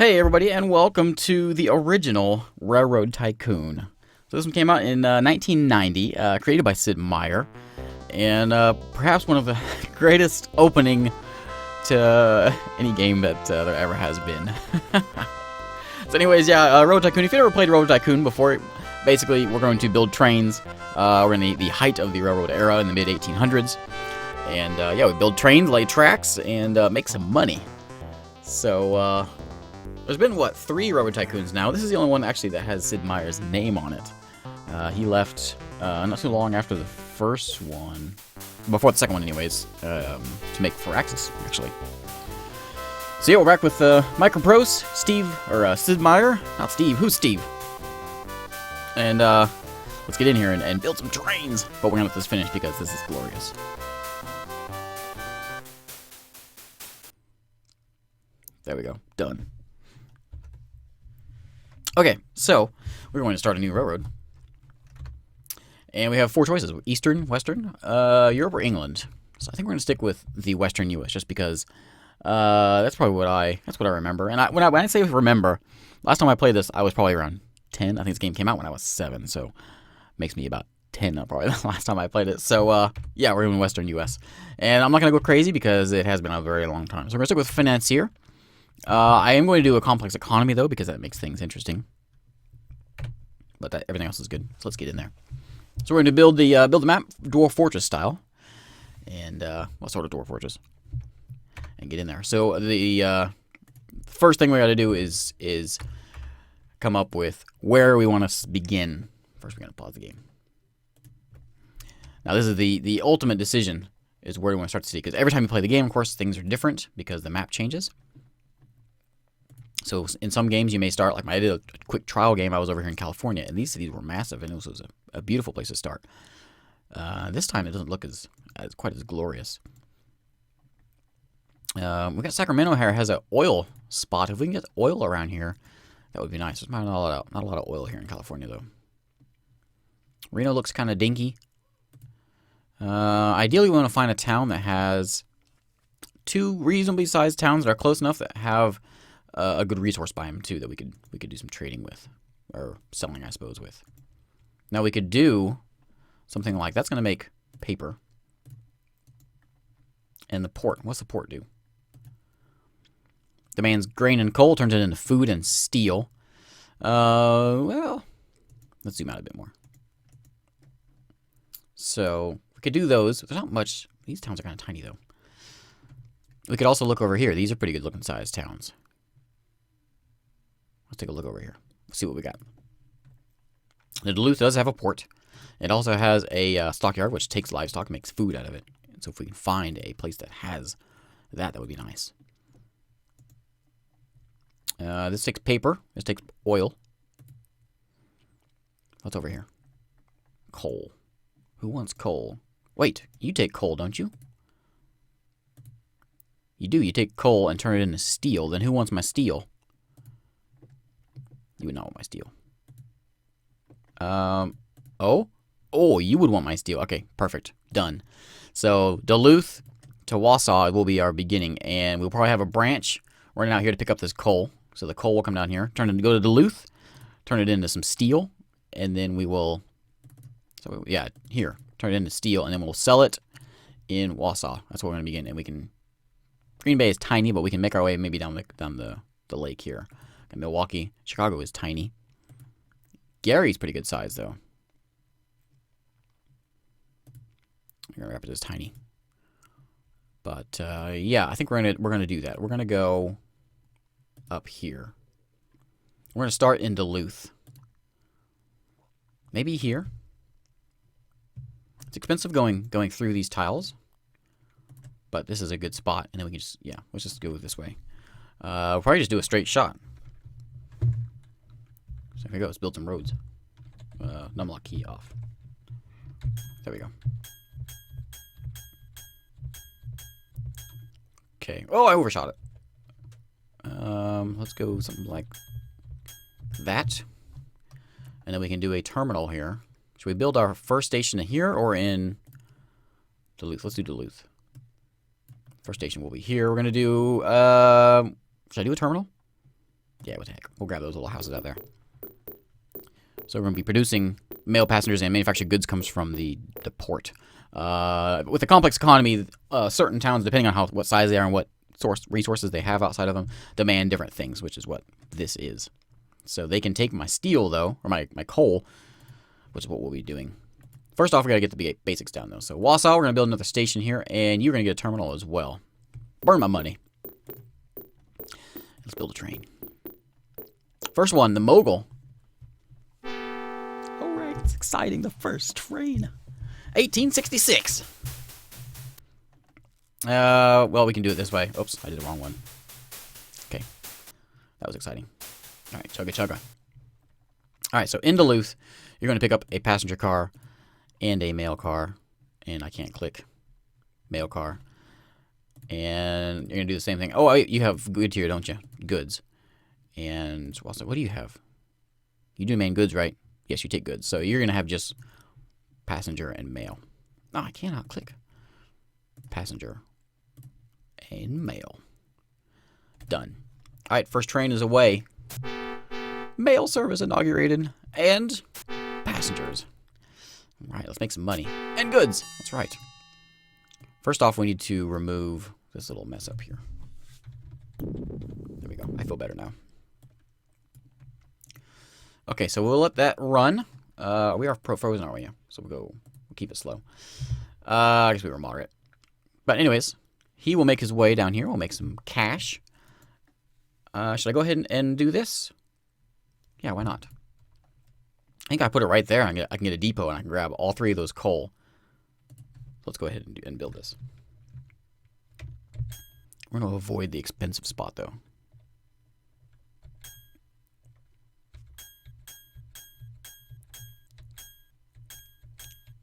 Hey everybody, and welcome to the original Railroad Tycoon. So this one came out in 1990, created by Meier, and perhaps one of the greatest opening to any game that there ever has been. So anyways, yeah, Railroad Tycoon, if you ever played Railroad Tycoon before, basically we're going to build trains. We're in the height of the railroad era in the mid-1800s. And yeah, we build trains, lay tracks, and make some money. So, there's been, what, 3 Railroad Tycoons now. This is the only one, actually, that has Sid Meier's name on it. He left not too long after the first one. Before the second one, anyways. To make Firaxis, actually. So, yeah, we're back with Micropros, Sid Meier. Not Steve. Who's Steve? And, let's get in here and build some trains. But we're gonna let this finish because this is glorious. There we go. Done. Okay, so we're going to start a new railroad. And we have 4 choices: Eastern, Western, Europe, or England. So I think we're going to stick with the Western U.S. just because that's probably what I remember. And when I say remember, last time I played this, I was probably around 10. I think this game came out when I was 7, so it makes me about 10 probably the last time I played it. So yeah, we're in Western U.S. And I'm not going to go crazy because it has been a very long time. So we're going to stick with Financier. I am going to do a complex economy, though, because that makes things interesting. But everything else is good, so let's get in there. So we're going to build the map Dwarf Fortress style. And, what sort of Dwarf Fortress? And get in there. So the first thing we got to do is come up with where we want to begin. First, we're going to pause the game. Now, this is the ultimate decision, is where we want to start the city. Because every time you play the game, of course, things are different because the map changes. So in some games you may start, like I did a quick trial game, I was over here in California, and these cities were massive, and this was a beautiful place to start. This time it doesn't look as quite as glorious. We got Sacramento here, has an oil spot. If we can get oil around here, that would be nice. There's not a lot of oil here in California, though. Reno looks kind of dinky. Ideally we want to find a town that has 2 reasonably sized towns that are close enough that have a good resource biome too that we could do some trading with, or selling, I suppose, with. Now we could do something like that's going to make paper. And the port, what's the port do? Demands grain and coal, turns it into food and steel. Well, let's zoom out a bit more. So we could do those. There's not much. These towns are kind of tiny though. We could also look over here. These are pretty good looking sized towns. Let's take a look over here. See what we got. The Duluth does have a port. It also has a stockyard, which takes livestock and makes food out of it. And so if we can find a place that has that, that would be nice. This takes paper. This takes oil. What's over here? Coal. Who wants coal? Wait, you take coal, don't you? You do. You take coal and turn it into steel. Then who wants my steel? You would not want my steel. Oh, you would want my steel. Okay, perfect. Done. So, Duluth to Wausau will be our beginning, and we'll probably have a branch running out here to pick up this coal. So the coal will come down here, go to Duluth, turn it into some steel, and then we will, so yeah, here, turn it into steel, and then we'll sell it in Wausau. That's where we're going to begin, and we can, Green Bay is tiny, but we can make our way maybe down the lake here. Milwaukee, Chicago is tiny. Gary's pretty good size though. Grand Rapids is tiny. But yeah, I think we're gonna do that. We're gonna go up here. We're gonna start in Duluth. Maybe here. It's expensive going through these tiles, but this is a good spot, and then we can just let's just go this way. We'll probably just do a straight shot. So here we go. Let's build some roads. Numlock key off. There we go. Okay. Oh, I overshot it. Let's go something like that. And then we can do a terminal here. Should we build our first station here or in Duluth? Let's do Duluth. First station will be here. We're going to do... should I do a terminal? Yeah, what the heck. We'll grab those little houses out there. So we're going to be producing mail, passengers, and manufactured goods comes from the port. With a complex economy, certain towns, depending on what size they are and what resources they have outside of them, demand different things, which is what this is. So they can take my steel, though, or my coal, which is what we'll be doing. First off, we got to get the basics down, though. So Wausau, we're going to build another station here, and you're going to get a terminal as well. Burn my money. Let's build a train. First one, the Mogul. Alright, it's exciting. The first train. 1866. Well, we can do it this way. Oops, I did the wrong one. Okay. That was exciting. Alright, chugga chugga. Alright, so in Duluth, you're going to pick up a passenger car and a mail car. And I can't click mail car. And you're going to do the same thing. Oh, you have goods here, don't you? Goods. And also, what do you have? You do main goods, right? Yes, you take goods. So you're going to have just passenger and mail. Oh, I cannot click. Passenger and mail. Done. All right, first train is away. Mail service inaugurated. And passengers. All right, let's make some money. And goods. That's right. First off, we need to remove this little mess up here. There we go. I feel better now. Okay, so we'll let that run. We are frozen, aren't we? So we'll keep it slow. I guess we were moderate. But anyways, he will make his way down here. We'll make some cash. Should I go ahead and do this? Yeah, why not? I think I put it right there. I can get a depot and I can grab all three of those coal. Let's go ahead and build this. We're going to avoid the expensive spot, though.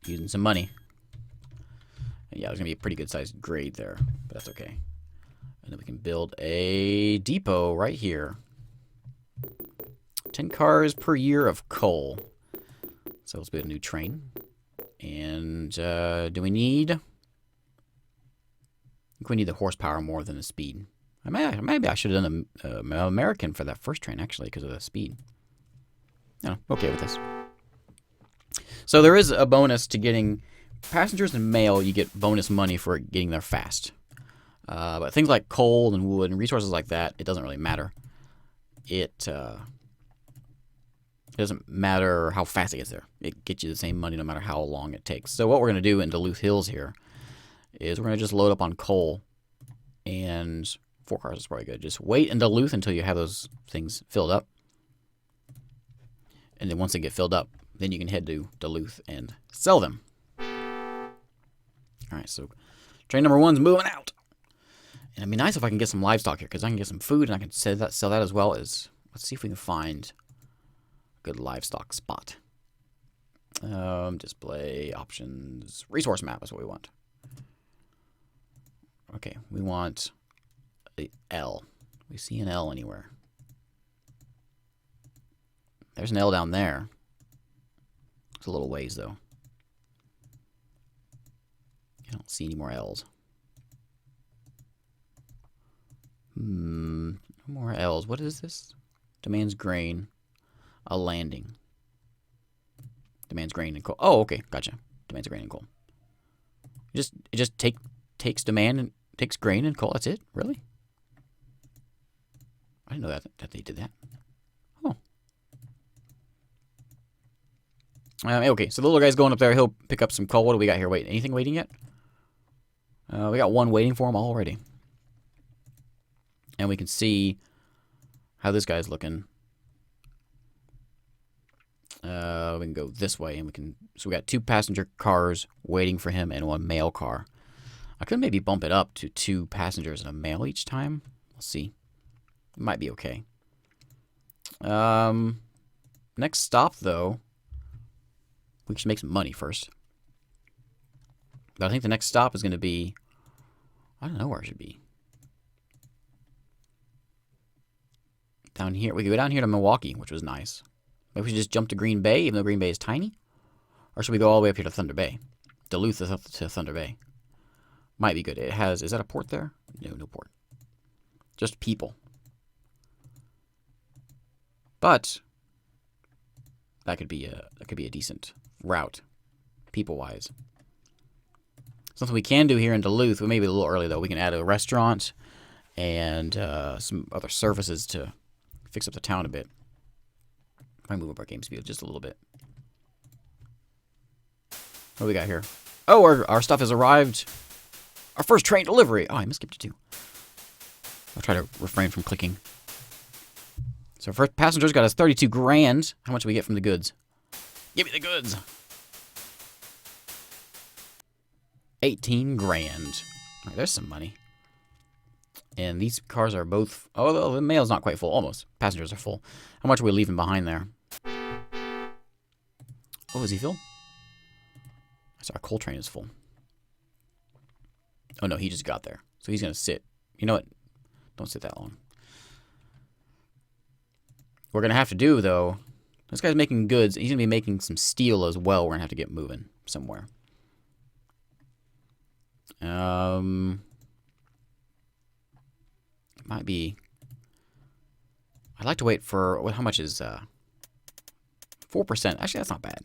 Using some money. And yeah, there's going to be a pretty good sized grade there, but that's okay. And then we can build a depot right here. 10 cars per year of coal. So let's build a new train. And do we need... I think we need the horsepower more than the speed. Maybe I should have done an American for that first train, actually, because of the speed. No, okay with this. So there is a bonus to getting passengers and mail. You get bonus money for getting there fast. But things like coal and wood and resources like that, it doesn't really matter. It doesn't matter how fast it gets there. It gets you the same money no matter how long it takes. So what we're going to do in Duluth Hills here is we're going to just load up on coal, and 4 cars is probably good. Just wait in Duluth until you have those things filled up. And then once they get filled up, then you can head to Duluth and sell them. Alright, so train number 1's moving out. And it'd be nice if I can get some livestock here, because I can get some food and I can sell that as well as... Let's see if we can find a good livestock spot. Display options. Resource map is what we want. Okay, we want a L. We see an L anywhere? There's an L down there. It's a little ways, though. I don't see any more L's. No more L's. What is this? Demands grain. A landing. Demands grain and coal. Oh, okay. Gotcha. Demands grain and coal. It just takes demand and takes grain and coal. That's it? Really? I didn't know that they did that. Oh. Okay, so the little guy's going up there. He'll pick up some coal. What do we got here? Wait, anything waiting yet? We got one waiting for him already. And we can see how this guy's looking. We can go this way, and we can... So we got 2 passenger cars waiting for him and 1 mail car. I could maybe bump it up to 2 passengers and a mail each time. We'll see. It might be okay. Next stop, though, we should make some money first. But I think the next stop is going to be... I don't know where it should be. Down here. We could go down here to Milwaukee, which was nice. Maybe we should just jump to Green Bay, even though Green Bay is tiny. Or should we go all the way up here to Thunder Bay? Duluth to Thunder Bay. Might be good. It has... Is that a port there? No, no port. Just people. But that could be a decent route, people-wise. Something we can do here in Duluth, maybe a little early though. We can add a restaurant and some other services to fix up the town a bit. Might move up our game speed just a little bit. What do we got here? Oh, our stuff has arrived. Our first train delivery. Oh, I skipped it too. I'll try to refrain from clicking. So first passengers got us 32 grand. How much do we get from the goods? Give me the goods. 18 grand. All right, there's some money. And these cars are both... Oh, the mail's not quite full. Almost. Passengers are full. How much are we leaving behind there? Oh, is he full? So our coal train is full. Oh, no, he just got there. So he's going to sit. You know what? Don't sit that long. What we're going to have to do, though... This guy's making goods. He's going to be making some steel as well. We're going to have to get moving somewhere. It might be... I'd like to wait for... How much is... 4%. Actually, that's not bad.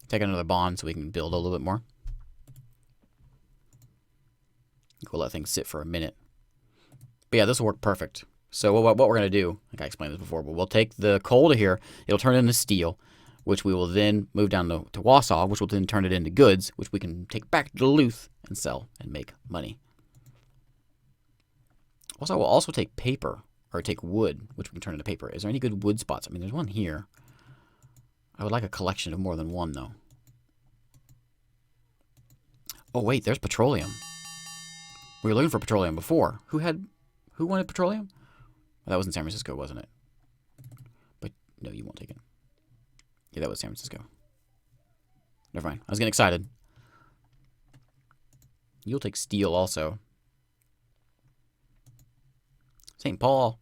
Take another bond so we can build a little bit more. We'll let things sit for a minute. But yeah, this will work perfect. So what we're going to do, like I explained this before, but we'll take the coal to here. It'll turn it into steel, which we will then move down to Wausau, which will then turn it into goods, which we can take back to Duluth and sell and make money. Also, we'll also take paper, or take wood, which we can turn into paper. Is there any good wood spots? I mean, there's one here. I would like a collection of more than one, though. Oh, wait, there's petroleum. We were looking for petroleum before. Who wanted petroleum? Well, that was in San Francisco, wasn't it? But, no, you won't take it. Yeah, that was San Francisco. Never mind. I was getting excited. You'll take steel also. St. Paul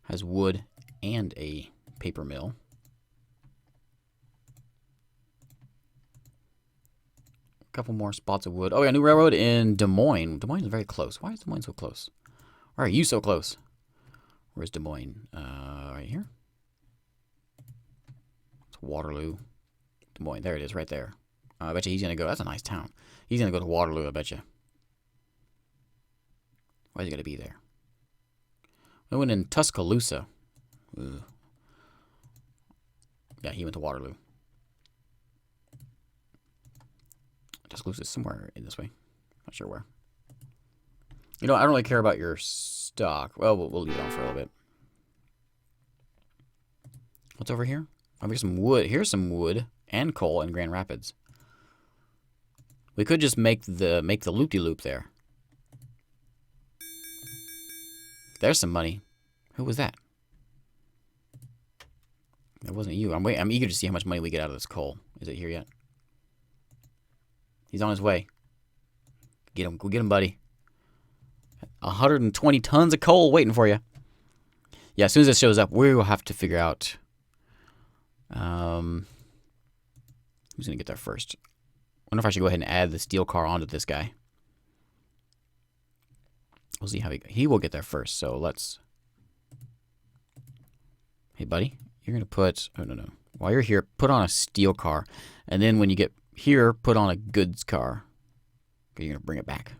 has wood and a paper mill. A couple more spots of wood. Oh, yeah, new railroad in Des Moines. Des Moines is very close. Why is Des Moines so close? Why are you so close? Where's Des Moines? Right here. It's Waterloo. Des Moines. There it is, right there. I bet you he's going to go. That's a nice town. He's going to go to Waterloo, I bet you. Why is he going to be there? We went in Tuscaloosa. Ugh. Yeah, he went to Waterloo. Tuscaloosa is somewhere in this way. Not sure where. You know, I don't really care about your stock. Well, we'll leave it on for a little bit. What's over here? Oh, here's some wood. Here's some wood and coal in Grand Rapids. We could just make the loop-de-loop there. There's some money. Who was that? That wasn't you. I'm eager to see how much money we get out of this coal. Is it here yet? He's on his way. Get him. Go get him, buddy. 120 tons of coal waiting for you. Yeah, as soon as it shows up, we will have to figure out who's going to get there first. I wonder if I should go ahead and add the steel car onto this guy. We'll see how he will get there first. So let's... Hey, buddy. You're going to put... Oh, no. While you're here, put on a steel car. And then when you get here, put on a goods car. Okay, you're going to bring it back.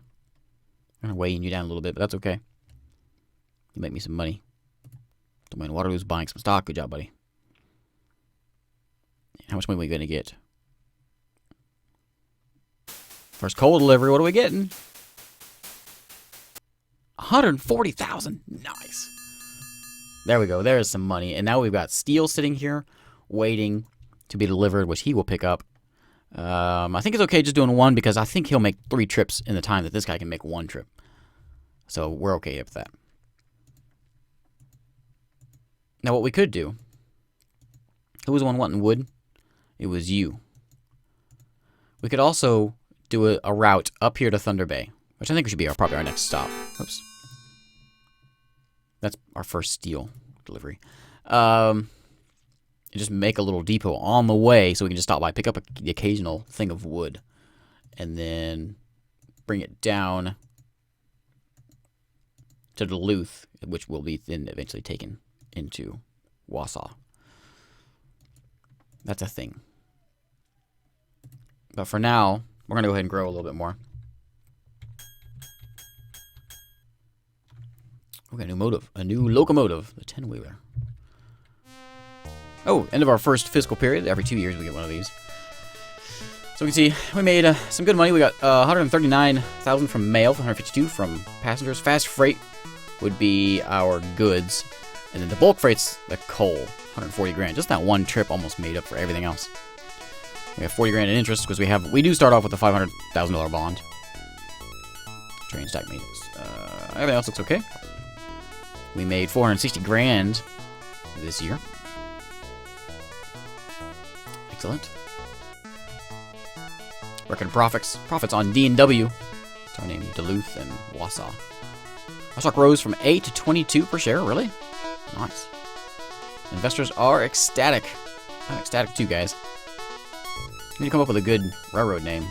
I'm going to weighing you down a little bit, but that's okay. You make me some money. Domain Waterloo's buying some stock. Good job, buddy. How much money are we going to get? First coal delivery. What are we getting? 140,000. Nice. There we go. There's some money. And now we've got steel sitting here waiting to be delivered, which he will pick up. I think it's okay just doing one because I think he'll make 3 trips in the time that this guy can make 1 trip. So we're okay with that. Now what we could do... Who was the one wanting wood? It was you. We could also do a route up here to Thunder Bay, which I think should be probably our next stop. Oops. That's our first steel delivery. And just make a little depot on the way so we can just stop by, pick up the occasional thing of wood, and then bring it down to Duluth, which will be then eventually taken into Wausau. That's a thing. But for now, we're going to go ahead and grow a little bit more. We got a new locomotive, the 10-wheeler. Oh, end of our first fiscal period. Every 2 years we get one of these. So we can see we made some good money. We got 139,000 from mail, 152 from passengers. Fast freight would be our goods, and then the bulk freight's the coal, 140 grand. Just that one trip almost made up for everything else. We have 40 grand in interest because we do start off with a $500,000 bond. Train stack maintenance. Everything else looks okay. We made 460 grand this year. Excellent. Record profits on D&W. It's our name, Duluth and Wausau. Our stock rose from 8 to 22 per share. Really? Nice. Investors are ecstatic. I'm ecstatic too, guys. We need to come up with a good railroad name.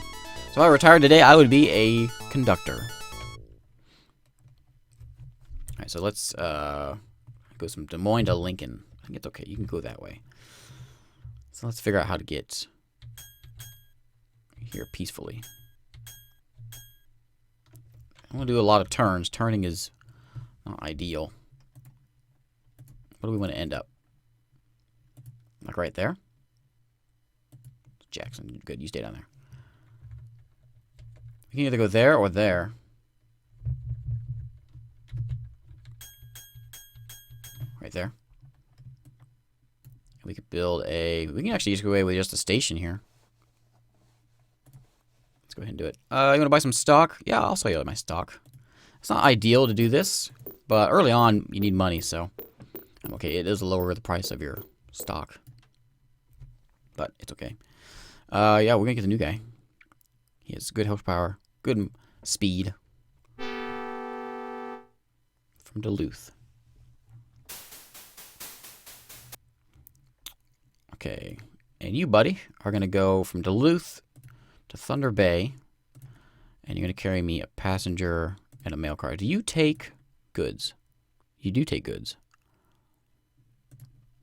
So if I retired today, I would be a conductor. Alright, so let's go from Des Moines to Lincoln. I think it's okay. You can go that way. So let's figure out how to get here peacefully. I'm going to do a lot of turns. Turning is not ideal. Where do we want to end up? Like right there? Jackson, good. You stay down there. We can either go there or there. Right there. We could build a... We can actually just go away with just a station here. Let's go ahead and do it. You want to buy some stock? Yeah, I'll sell you my stock. It's not ideal to do this, but early on, you need money, so... Okay, it is lower the price of your stock. But it's okay. Yeah, we're going to get the new guy. He has good horsepower, good speed. From Duluth. Okay, and you, buddy, are going to go from Duluth to Thunder Bay, and you're going to carry me a passenger and a mail car. Do you take goods? You do take goods.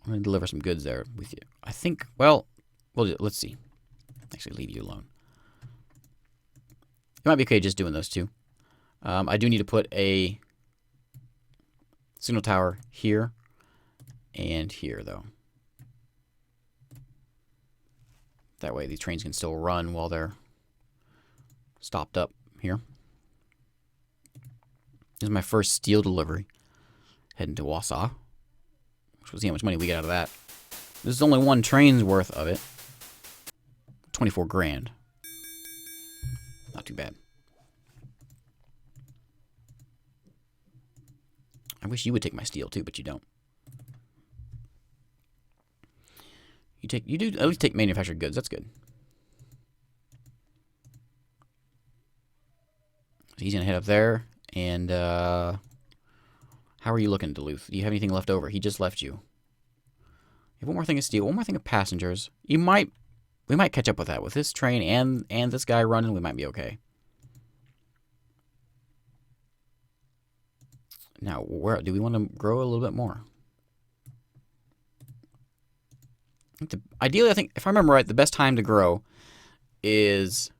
I'm going to deliver some goods there with you. I think, well, let's see. Actually, leave you alone. It might be okay just doing those two. I do need to put a signal tower here and here, though. That way these trains can still run while they're stopped up here. This is my first steel delivery. Heading to Wausau. We'll see how much money we get out of that. This is only one train's worth of it. 24 grand. Not too bad. I wish you would take my steel too, but you don't. You do at least take manufactured goods. That's good. So he's gonna head up there, and how are you looking, Duluth? Do you have anything left over? He just left you. You have one more thing of steel, one more thing of passengers. We might catch up with that with this train and this guy running. We might be okay. Now, where do we want to grow a little bit more? Ideally, I think, if I remember right, the best time to grow is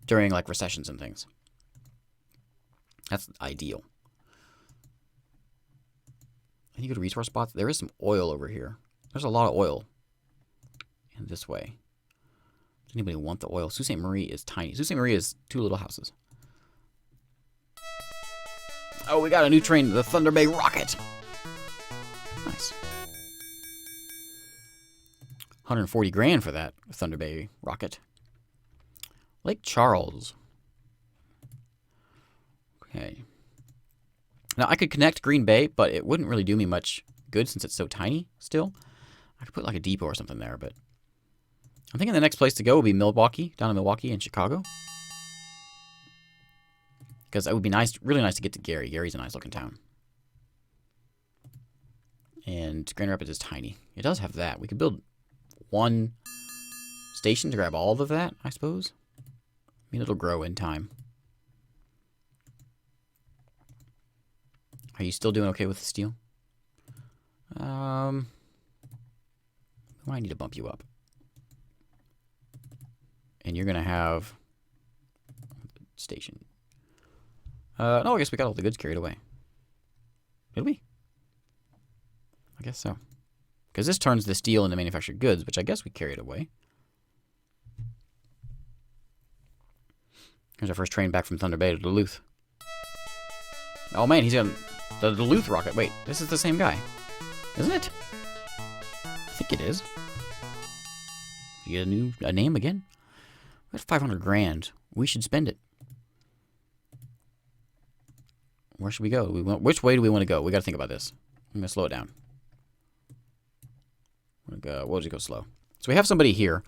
during, like, recessions and things. That's ideal. I think you go to resource spots. There is some oil over here. There's a lot of oil in this way. Does anybody want the oil? Sault Ste. Marie is tiny. Sault Ste. Marie is 2 little houses. Oh, we got a new train, the Thunder Bay Rocket. Nice. 140 grand for that Thunder Bay Rocket. Lake Charles. Okay. Now, I could connect Green Bay, but it wouldn't really do me much good since it's so tiny still. I could put like a depot or something there, but I'm thinking the next place to go would be Milwaukee, down in Milwaukee and Chicago. Because it would be nice, really nice to get to Gary. Gary's a nice looking town. And Grand Rapids is tiny. It does have that. We could build one station to grab all of that, I suppose. I mean, it'll grow in time. Are you still doing okay with the steel? We might need to bump you up. And you're going to have station. No, I guess we got all the goods carried away. Did we? I guess so. Because this turns the steel into manufactured goods, which I guess we carried away. Here's our first train back from Thunder Bay to Duluth. Oh man, he's got the Duluth rocket. Wait, this is the same guy, isn't it? I think it is. You get a name again? We got 500 grand. We should spend it. Where should we go? Which way do we want to go? We got to think about this. I'm gonna slow it down. We'll just go slow. So we have somebody here,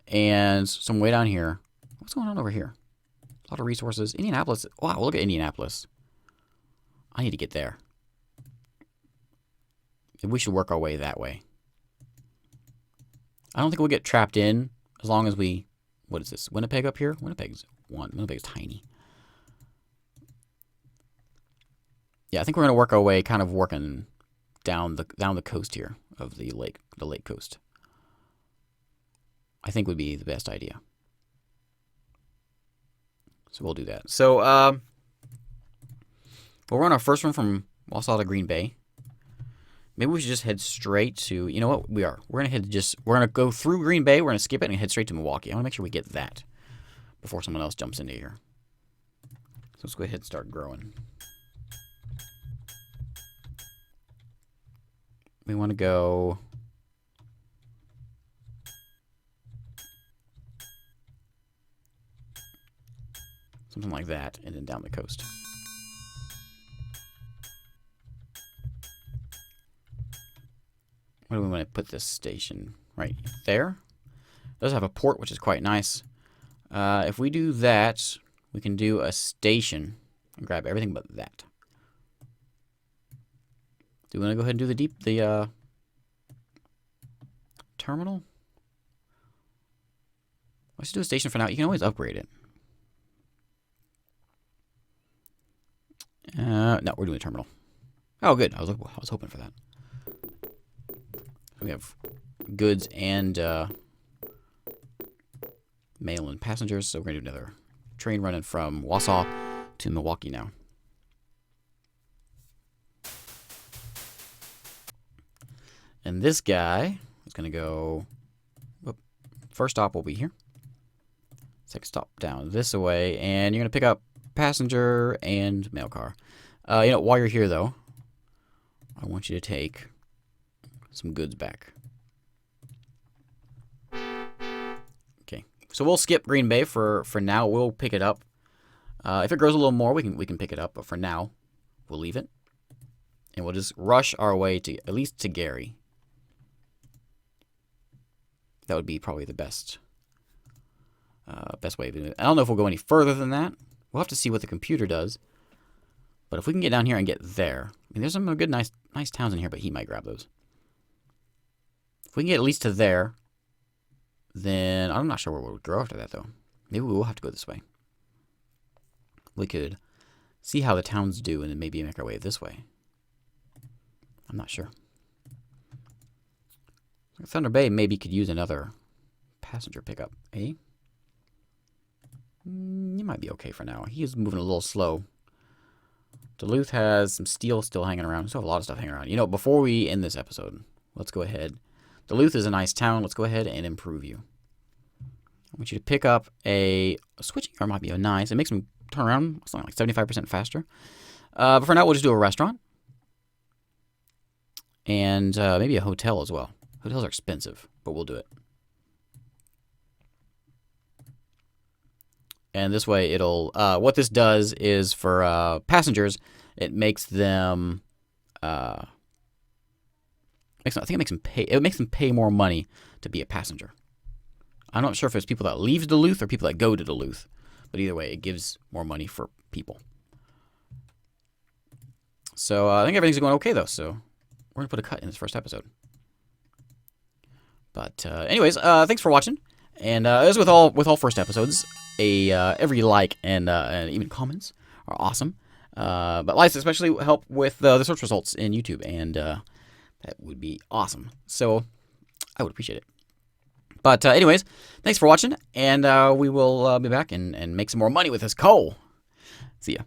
and some way down here. What's going on over here? A lot of resources. Indianapolis. Wow, look at Indianapolis. I need to get there. We should work our way that way. I don't think we'll get trapped in as long as we... What is this? Winnipeg up here? Winnipeg's tiny. Yeah, I think we're going to work our way, kind of working down the coast here of the lake coast. I think would be the best idea. So we'll do that. So we'll run our first one from Wausau to Green Bay. Maybe we should just head straight to, you know what, we're going to go through Green Bay, we're going to skip it and head straight to Milwaukee. I want to make sure we get that before someone else jumps into here. So let's go ahead and start growing. We want to go... something like that, and then down the coast. Where do we want to put this station? Right there. It does have a port, which is quite nice. If we do that, we can do a station and grab everything but that. Do we want to go ahead and do the terminal? Let's do a station for now. You can always upgrade it. No, we're doing a terminal. Oh, good. I was hoping for that. We have goods and mail and passengers, so we're going to do another train running from Wausau to Milwaukee now. And this guy is going to go... First stop will be here. Second stop down this way, and you're going to pick up passenger and mail car. While you're here, though, I want you to take some goods back. Okay, so we'll skip Green Bay for now. We'll pick it up. If it grows a little more, we can pick it up. But for now, we'll leave it, and we'll just rush our way to at least to Gary. That would be probably the best way of doing it. I don't know if we'll go any further than that. We'll have to see what the computer does. But if we can get down here and get there, I mean, there's some good, nice towns in here, but he might grab those. If we can get at least to there, then I'm not sure where we'll grow after that, though. Maybe we will have to go this way. We could see how the towns do and then maybe make our way this way. I'm not sure. Thunder Bay maybe could use another passenger pickup, eh? You might be okay for now. He is moving a little slow. Duluth has some steel still hanging around. We still have a lot of stuff hanging around. Before we end this episode, let's go ahead. Duluth is a nice town. Let's go ahead and improve you. I want you to pick up a switching arm. Might be nice. It makes them turn around something like 75% faster. But for now, we'll just do a restaurant. And maybe a hotel as well. Hotels are expensive, but we'll do it. And this way, it'll... what this does is for passengers, it makes them... I think it makes them pay. It makes them pay more money to be a passenger. I'm not sure if it's people that leave Duluth or people that go to Duluth, but either way, it gives more money for people. So I think everything's going okay though. So we're gonna put a cut in this first episode. But anyways, thanks for watching. And as with all first episodes, every like and even comments are awesome. But likes especially help with the search results in YouTube, and that would be awesome. So I would appreciate it. But anyways, thanks for watching, and we will be back and make some more money with this coal. See ya.